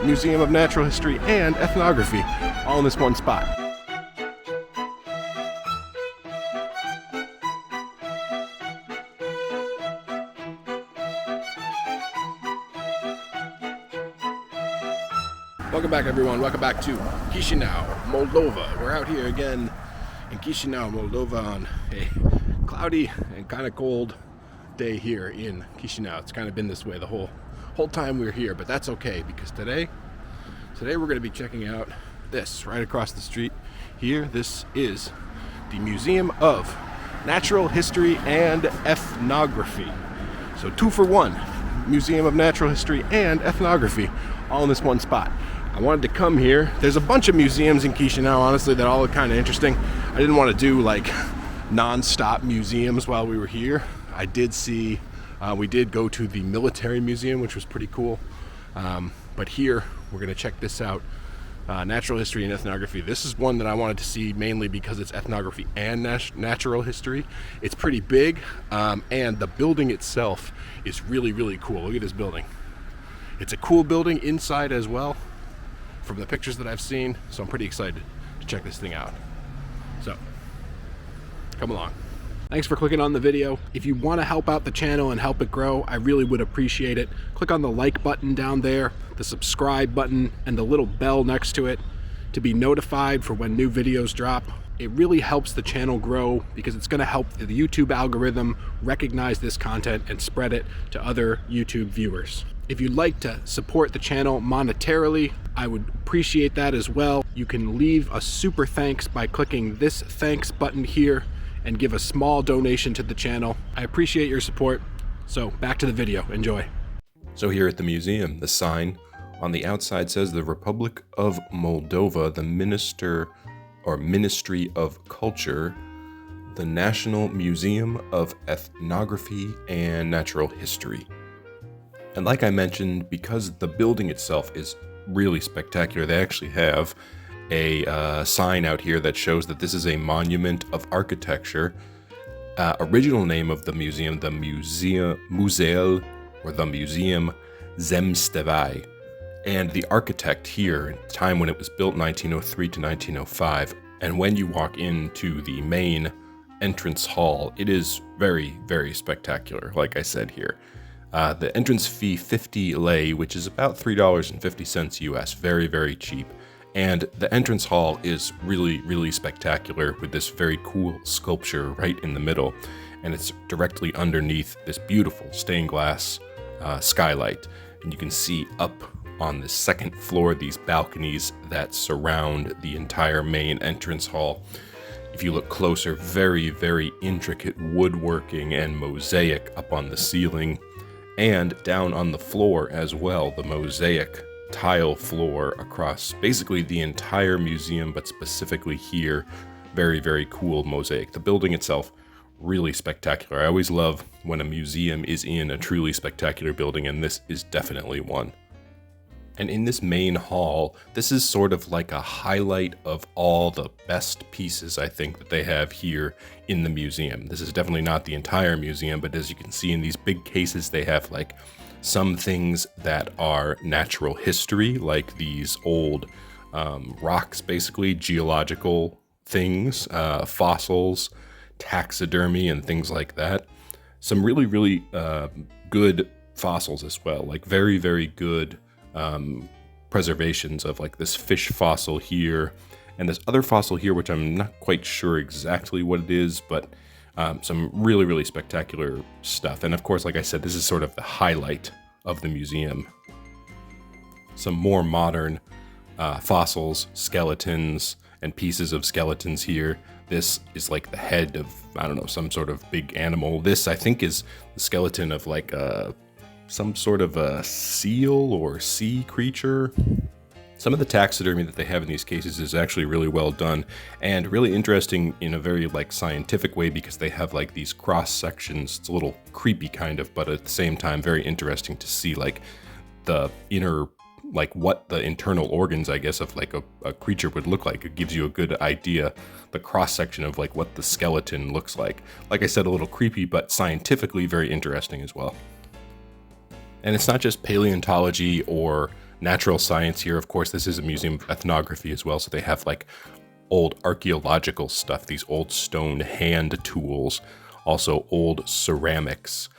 Museum of Natural History and Ethnography, all in this one spot. Welcome back, everyone. Welcome back to Chișinău, Moldova. We're out here again in Chișinău, Moldova on a cloudy and kind of cold day here in Chișinău. It's kind of been this way the whole time we're here, but that's okay because today we're going to be checking out this right across the street here. This is the Museum of Natural History and Ethnography. So 2 for 1, Museum of Natural History and Ethnography, all in this one spot. I wanted to come here. There's a bunch of museums in Chișinău, honestly, that all look kind of interesting. I didn't want to do like non-stop museums while we were here. I did see, we did go to the military museum, which was pretty cool. But here, we're going to check this out. Natural history and ethnography. This is one that I wanted to see mainly because it's ethnography and natural history. It's pretty big, and the building itself is really, really cool. Look at this building. It's a cool building inside as well, from the pictures that I've seen, so I'm pretty excited to check this thing out. So, come along. Thanks for clicking on the video. If you want to help out the channel and help it grow, I really would appreciate it. Click on the like button down there, the subscribe button, and the little bell next to it to be notified for when new videos drop. It really helps the channel grow because it's going to help the YouTube algorithm recognize this content and spread it to other YouTube viewers. If you'd like to support the channel monetarily, I would appreciate that as well. You can leave a super thanks by clicking this thanks button here and give a small donation to the channel. I appreciate your support. So back to the video, enjoy. So here at the museum, the sign on the outside says the Republic of Moldova, the Ministry of Culture, the National Museum of Ethnography and Natural History. And like I mentioned, because the building itself is really spectacular, they actually have a sign out here that shows that this is a monument of architecture. Original name of the museum, the Muzeum Zemstevai. And the architect here, time when it was built, 1903 to 1905. And when you walk into the main entrance hall, it is very, very spectacular, like I said here. The entrance fee, 50 lei, which is about $3.50 US, very, very cheap. And the entrance hall is really, really spectacular with this very cool sculpture right in the middle. And it's directly underneath this beautiful stained glass skylight. And you can see up on the second floor these balconies that surround the entire main entrance hall. If you look closer, very, very intricate woodworking and mosaic up on the ceiling. And down on the floor as well, the mosaic tile floor across basically the entire museum, but specifically here, very, very cool mosaic. The building itself, really spectacular. I always love when a museum is in a truly spectacular building, and this is definitely one. And in this main hall, this is sort of like a highlight of all the best pieces I think that they have here in the museum. This is definitely not the entire museum, but as you can see in these big cases, they have like some things that are natural history, like these old rocks, basically geological things, fossils, taxidermy, and things like that. Some really, really good fossils as well, like very, very good preservations of like this fish fossil here and this other fossil here, which I'm not quite sure exactly what it is, but some really, really spectacular stuff. And of course, like I said, this is sort of the highlight of the museum. Some more modern fossils, skeletons, and pieces of skeletons here. This is like the head of, I don't know, some sort of big animal. This, I think, is the skeleton of like some sort of a seal or sea creature. Some of the taxidermy that they have in these cases is actually really well done and really interesting in a very like scientific way because they have like these cross sections. It's a little creepy kind of, but at the same time very interesting to see like the inner, like what the internal organs, I guess, of like a creature would look like. It gives you a good idea, the cross section of like what the skeleton looks like. Like I said, a little creepy, but scientifically very interesting as well. And it's not just paleontology or natural science here. Of course, this is a museum of ethnography as well, so they have like old archaeological stuff, these old stone hand tools, also old ceramics.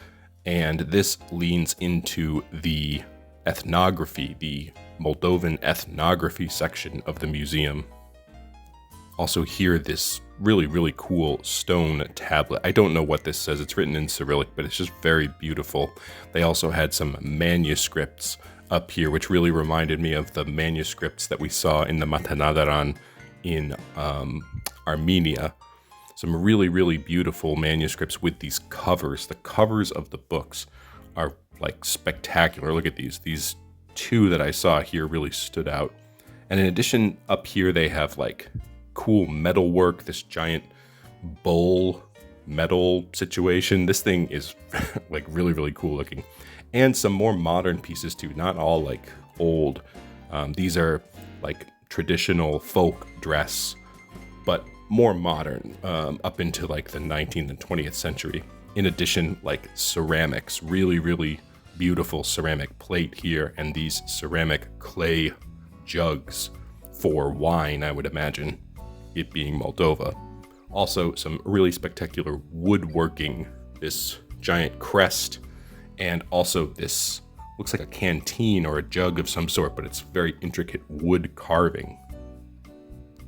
And this leans into the ethnography, the Moldovan ethnography section of the museum. Also here, this really, really cool stone tablet. I don't know what this says. It's written in Cyrillic, but it's just very beautiful. They also had some manuscripts up here, which really reminded me of the manuscripts that we saw in the Matanadaran in Armenia. Some really, really beautiful manuscripts with these covers. The covers of the books are like spectacular. Look at these. These two that I saw here really stood out. And in addition, up here they have like cool metal work, this giant bowl metal situation. This thing is like really, really cool looking. And some more modern pieces too, not all like old. These are like traditional folk dress, but more modern, up into like the 19th and 20th century. In addition, like ceramics, really, really beautiful ceramic plate here, and these ceramic clay jugs for wine, I would imagine, it being Moldova. Also, some really spectacular woodworking, this giant crest, and also this looks like a canteen or a jug of some sort, but it's very intricate wood carving.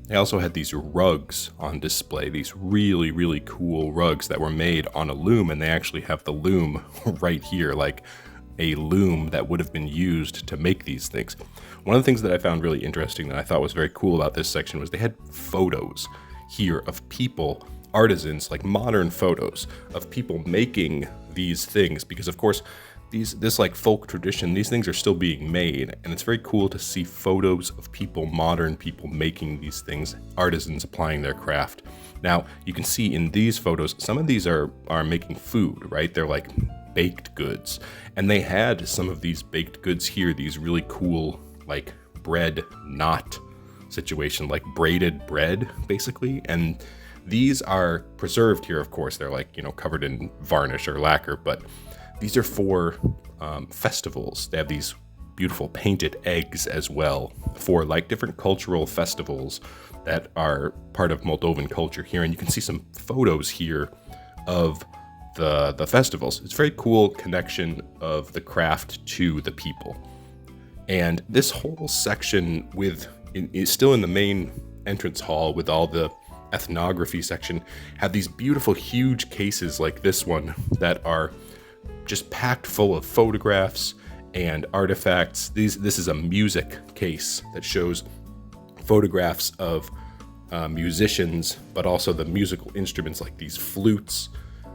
They also had these rugs on display, these really, really cool rugs that were made on a loom, and they actually have the loom right here, like a loom that would have been used to make these things. One of the things that I found really interesting that I thought was very cool about this section was they had photos here of people, artisans, like modern photos of people making these things, because of course this like folk tradition, these things are still being made, and it's very cool to see photos of people, modern people making these things, artisans applying their craft. Now you can see in these photos, some of these are making food, right? They're like baked goods, and they had some of these baked goods here, these really cool like bread knot situation, like braided bread basically, and these are preserved here. Of course, they're like, you know, covered in varnish or lacquer, but these are for festivals. They have these beautiful painted eggs as well for like different cultural festivals that are part of Moldovan culture here. And you can see some photos here of the festivals. It's a very cool connection of the craft to the people. And this whole section is still in the main entrance hall with all the ethnography section, have these beautiful huge cases like this one that are just packed full of photographs and artifacts. This is a music case that shows photographs of musicians, but also the musical instruments like these flutes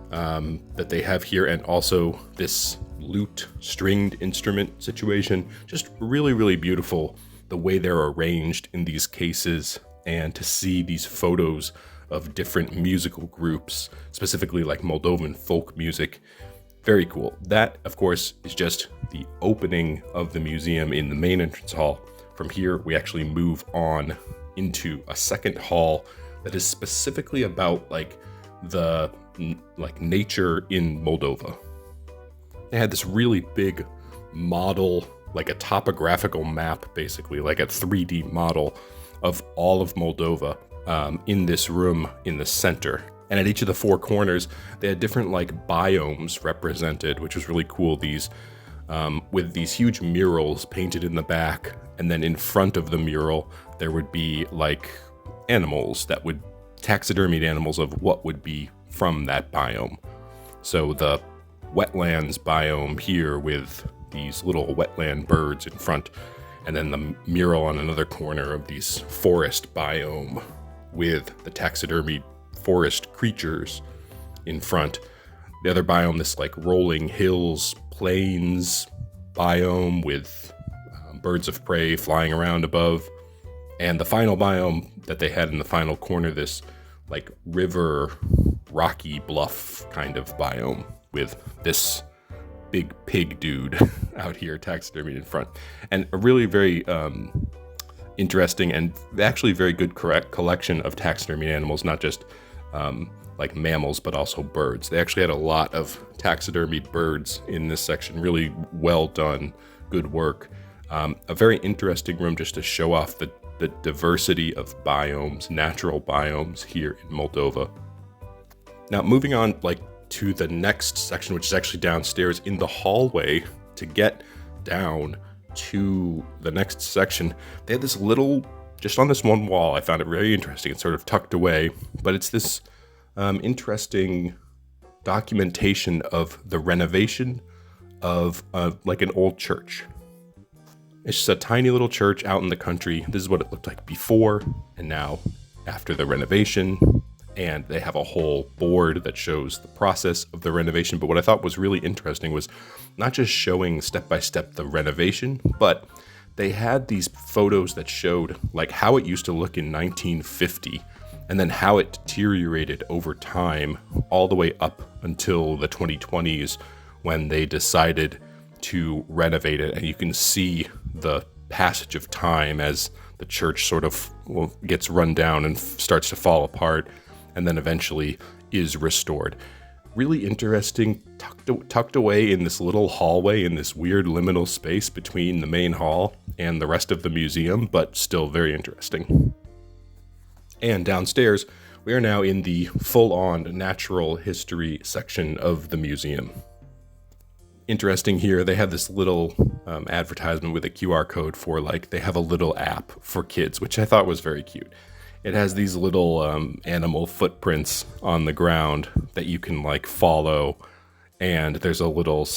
that they have here, and also this lute stringed instrument situation. Just really, really beautiful the way they're arranged in these cases, and to see these photos of different musical groups, specifically like Moldovan folk music. Very cool. That, of course, is just the opening of the museum in the main entrance hall. From here, we actually move on into a second hall that is specifically about like the nature in Moldova. They had this really big model, like a topographical map, basically like a 3D model of all of Moldova in this room in the center. And at each of the four corners, they had different like biomes represented, which was really cool. These with these huge murals painted in the back, and then in front of the mural, there would be like animals that would taxidermied animals of what would be from that biome. So the wetlands biome here with these little wetland birds in front, and then the mural on another corner of these forest biome with the taxidermied forest creatures in front. The other biome, this like rolling hills, plains biome with birds of prey flying around above. And the final biome that they had in the final corner, this like river, rocky bluff kind of biome with this big pig dude out here taxidermied in front. And a really very interesting and actually very good collection of taxidermied animals, not just like mammals, but also birds. They actually had a lot of taxidermied birds in this section. Really well done, good work. A very interesting room just to show off the diversity of biomes, natural biomes here in Moldova. Now, moving on to the next section, which is actually downstairs in the hallway. To get down to the next section, they had this little, just on this one wall, I found it very interesting. It's sort of tucked away, but it's this interesting documentation of the renovation of like an old church. It's just a tiny little church out in the country. This is what it looked like before and now after the renovation. And they have a whole board that shows the process of the renovation. But what I thought was really interesting was not just showing step by step the renovation, but they had these photos that showed like how it used to look in 1950 and then how it deteriorated over time all the way up until the 2020s when they decided to renovate it. And you can see the passage of time as the church sort of gets run down and starts to fall apart, and then eventually is restored. Really interesting, tucked away in this little hallway in this weird liminal space between the main hall and the rest of the museum, but still very interesting. And downstairs, we are now in the full-on natural history section of the museum. Interesting here, they have this little advertisement with a QR code for they have a little app for kids, which I thought was very cute. It has these little animal footprints on the ground that you can follow, and there's a little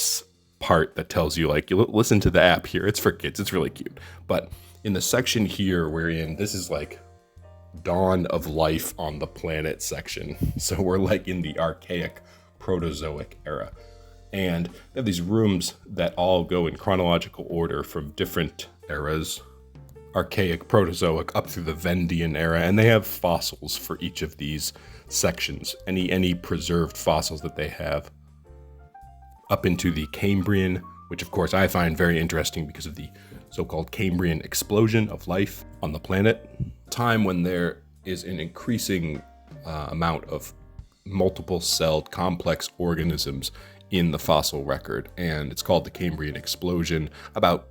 part that tells you you listen to the app here. It's for kids. It's really cute. But in the section here we're in, this is dawn of life on the planet section. So we're in the archaic Proterozoic era. And they have these rooms that all go in chronological order from different eras, archaic, Proterozoic, up through the Vendian era, and they have fossils for each of these sections, any preserved fossils that they have. Up into the Cambrian, which of course I find very interesting because of the so-called Cambrian explosion of life on the planet. Time when there is an increasing amount of multiple-celled complex organisms in the fossil record, and it's called the Cambrian explosion about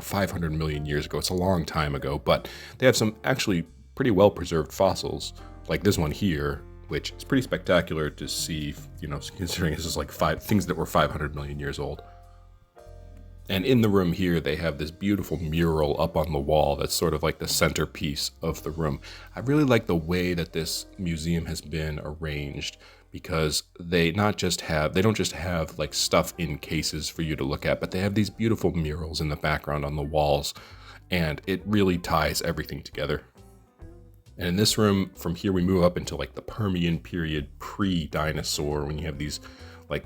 500 million years ago. It's a long time ago, but they have some actually pretty well-preserved fossils, like this one here, which is pretty spectacular to see, considering this is things that were 500 million years old. And in the room here, they have this beautiful mural up on the wall that's sort of the centerpiece of the room. I really like the way that this museum has been arranged, because they don't just have stuff in cases for you to look at, but they have these beautiful murals in the background on the walls, and it really ties everything together. And in this room, from here we move up into the Permian period, pre-dinosaur, when you have these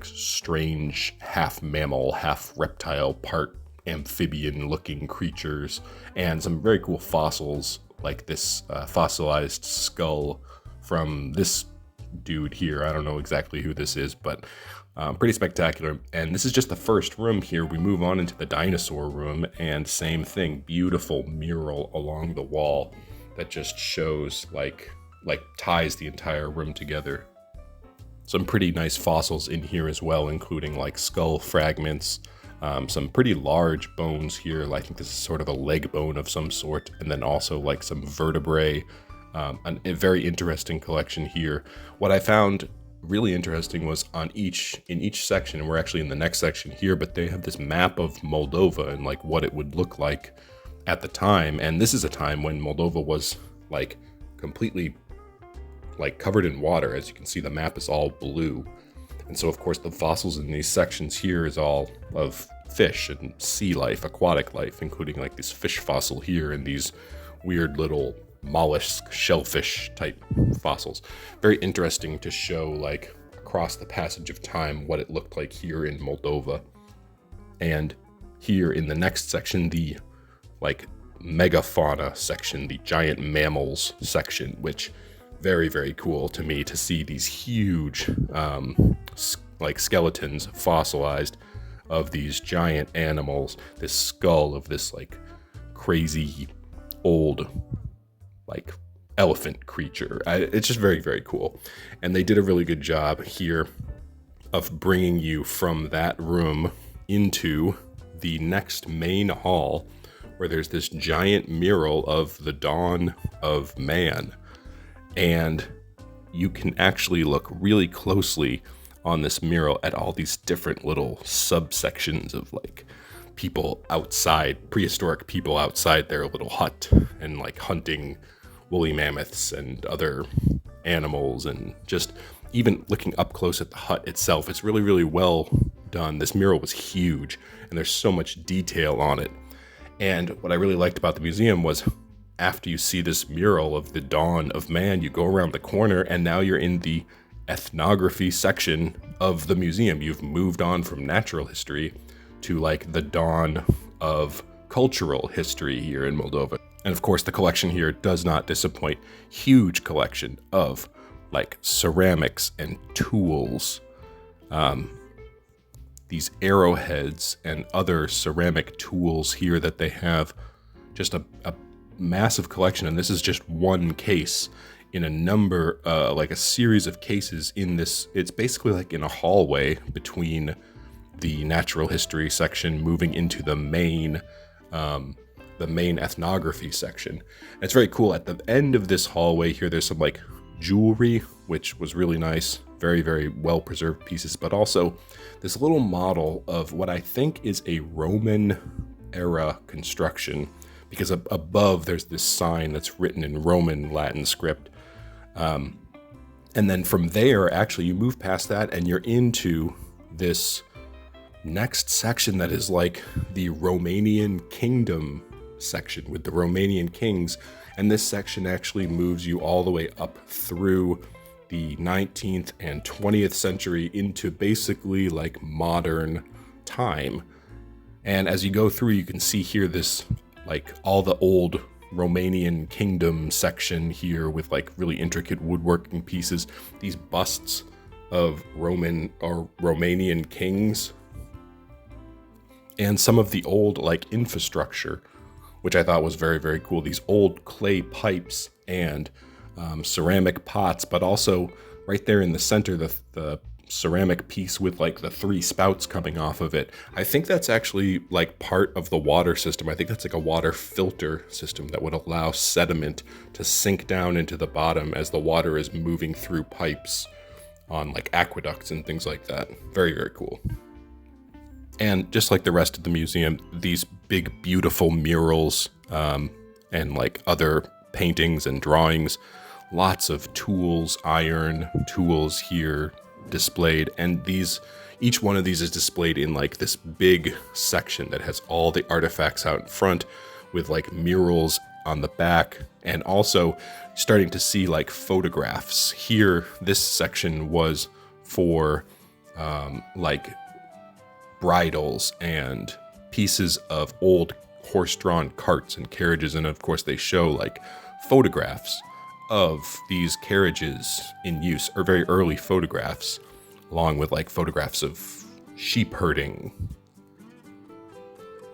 strange half mammal, half reptile, part amphibian looking creatures, and some very cool fossils, like this fossilized skull from this dude here. I don't know exactly who this is, but pretty spectacular. And this is just the first room here. We move on into the dinosaur room, and same thing, beautiful mural along the wall that just shows ties the entire room together. Some pretty nice fossils in here as well, including skull fragments, some pretty large bones here. I think this is sort of a leg bone of some sort, and then also some vertebrae. A very interesting collection here. What I found really interesting was in each section, and we're actually in the next section here, but they have this map of Moldova and what it would look like at the time. And this is a time when Moldova was completely covered in water. As you can see, the map is all blue. And so of course the fossils in these sections here is all of fish and sea life, aquatic life, including this fish fossil here and these weird little mollusk, shellfish type fossils. Very interesting to show across the passage of time what it looked like here in Moldova. And here in the next section, the megafauna section, the giant mammals section, which very, very cool to me to see these huge skeletons fossilized of these giant animals, this skull of this crazy old elephant creature. It's just very, very cool. And they did a really good job here of bringing you from that room into the next main hall, where there's this giant mural of the dawn of man. And you can actually look really closely on this mural at all these different little subsections of like people outside, prehistoric people outside their little hut and like hunting woolly mammoths and other animals, and just even looking up close at the hut itself. It's really, really well done. This mural was huge and there's so much detail on it. And what I really liked about the museum was after you see this mural of the dawn of man, you go around the corner and now you're in the ethnography section of the museum. You've moved on from natural history to like the dawn of cultural history here in Moldova. And of course, the collection here does not disappoint. Huge collection of like ceramics and tools, these arrowheads and other ceramic tools here that they have. Just a massive collection. And this is just one case in a number, like a series of cases in this. It's basically like in a hallway between the natural history section moving into the main ethnography section. And it's very cool. At the end of this hallway here, there's some like jewelry, which was really nice. Very, very well preserved pieces, but also this little model of what I think is a Roman era construction, because above there's this sign that's written in Roman Latin script. And then from there, actually, you move past that and you're into this next section that is like the Romanian kingdom section with the Romanian kings. And this section actually moves you all the way up through the 19th and 20th century into basically like modern time. And as you go through, you can see here this like all the old Romanian kingdom section here with like really intricate woodworking pieces, these busts of Roman or Romanian kings, and some of the old like infrastructure, which I thought was very, very cool. These old clay pipes and ceramic pots, but also right there in the center, the ceramic piece with like the 3 spouts coming off of it. I think that's actually like part of the water system. I think that's like a water filter system that would allow sediment to sink down into the bottom as the water is moving through pipes on like aqueducts and things like that. Very, very cool. And just like the rest of the museum, these big, beautiful murals and like other paintings and drawings, lots of tools, iron tools here displayed. And each one of these is displayed in like this big section that has all the artifacts out in front with like murals on the back, and also starting to see like photographs. Here, this section was for like bridles and pieces of old horse-drawn carts and carriages, and of course they show like photographs of these carriages in use, or very early photographs, along with like photographs of sheep herding.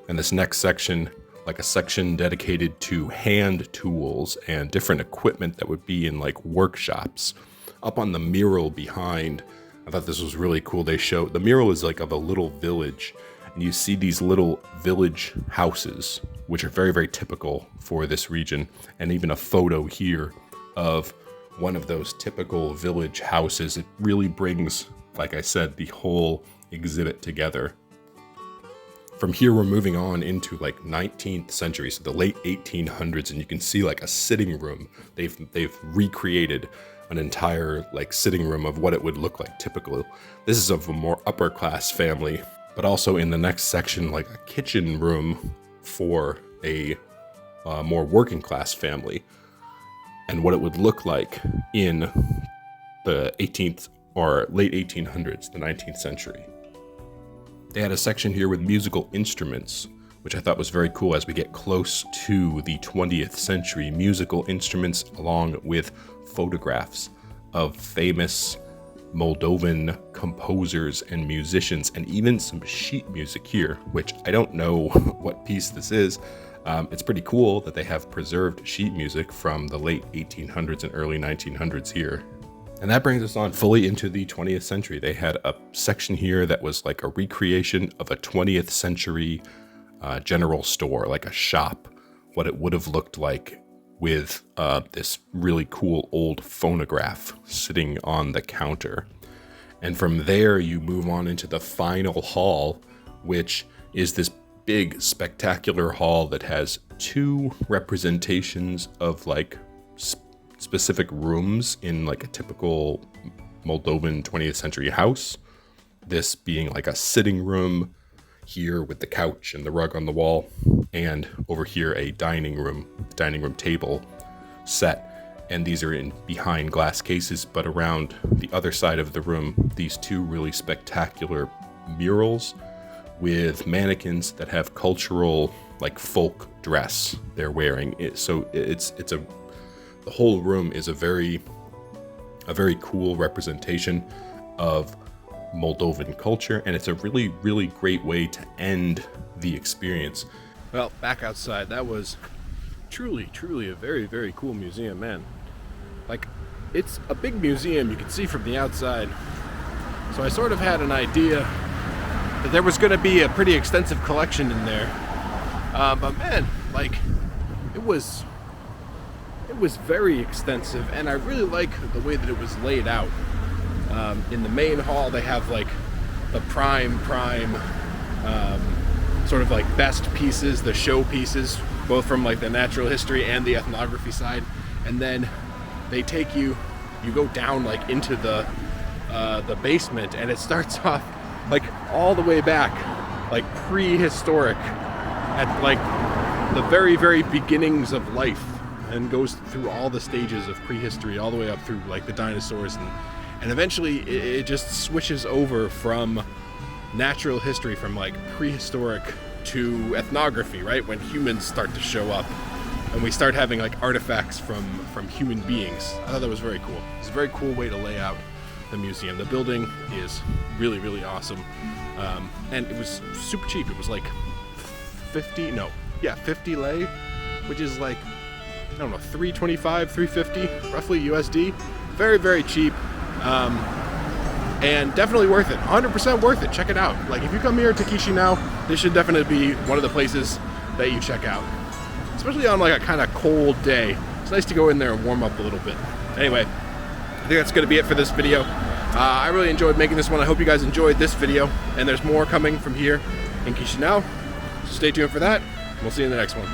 And this next section, like a section dedicated to hand tools and different equipment that would be in like workshops. Up on the mural behind, I thought this was really cool. They show, the mural is like of a little village, and you see these little village houses, which are very, very typical for this region. And even a photo here of one of those typical village houses. It really brings, like I said, the whole exhibit together. From here, we're moving on into like 19th century, so the late 1800s, and you can see like a sitting room. They've recreated an entire like sitting room of what it would look like typical. This is of a more upper class family, but also in the next section, like a kitchen room for a more working class family, and what it would look like in the 18th or late 1800s, the 19th century. They had a section here with musical instruments, which I thought was very cool as we get close to the 20th century. Musical instruments along with photographs of famous Moldovan composers and musicians, and even some sheet music here, which I don't know what piece this is. It's pretty cool that they have preserved sheet music from the late 1800s and early 1900s here. And that brings us on fully into the 20th century. They had a section here that was like a recreation of a 20th century general store, like a shop, what it would have looked like with this really cool old phonograph sitting on the counter. And from there, you move on into the final hall, which is this big, spectacular hall that has two representations of like specific rooms in like a typical Moldovan 20th century house. This being like a sitting room here with the couch and the rug on the wall, and over here a dining room table set. And these are in behind glass cases, but around the other side of the room, these two really spectacular murals with mannequins that have cultural, like folk dress they're wearing. The whole room is a very cool representation of Moldovan culture, and it's a really, really great way to end the experience. Well, back outside, that was truly a very, very cool museum, man. Like, it's a big museum you can see from the outside. So I sort of had an idea that there was going to be a pretty extensive collection in there. But man, like, it was very extensive, and I really like the way that it was laid out. In the main hall, they have like the prime sort of like best pieces, the show pieces, both from like the natural history and the ethnography side. And then they take you go down like into the basement, and it starts off like all the way back, like prehistoric, at like the very, very beginnings of life, and goes through all the stages of prehistory all the way up through like the dinosaurs, and eventually it just switches over from natural history, from like prehistoric to ethnography, right? When humans start to show up and we start having like artifacts from human beings. I thought that was very cool. It's a very cool way to lay out the museum. The building is really, really awesome. And it was super cheap. It was like 50 lei, which is like, I don't know, 325, 350 roughly USD. Very, very cheap. And definitely worth it. 100% worth it. Check it out. Like, if you come here to Chișinău, this should definitely be one of the places that you check out. Especially on like a kind of cold day. It's nice to go in there and warm up a little bit. Anyway, I think that's going to be it for this video. I really enjoyed making this one. I hope you guys enjoyed this video. And there's more coming from here in Chișinău. So stay tuned for that. We'll see you in the next one.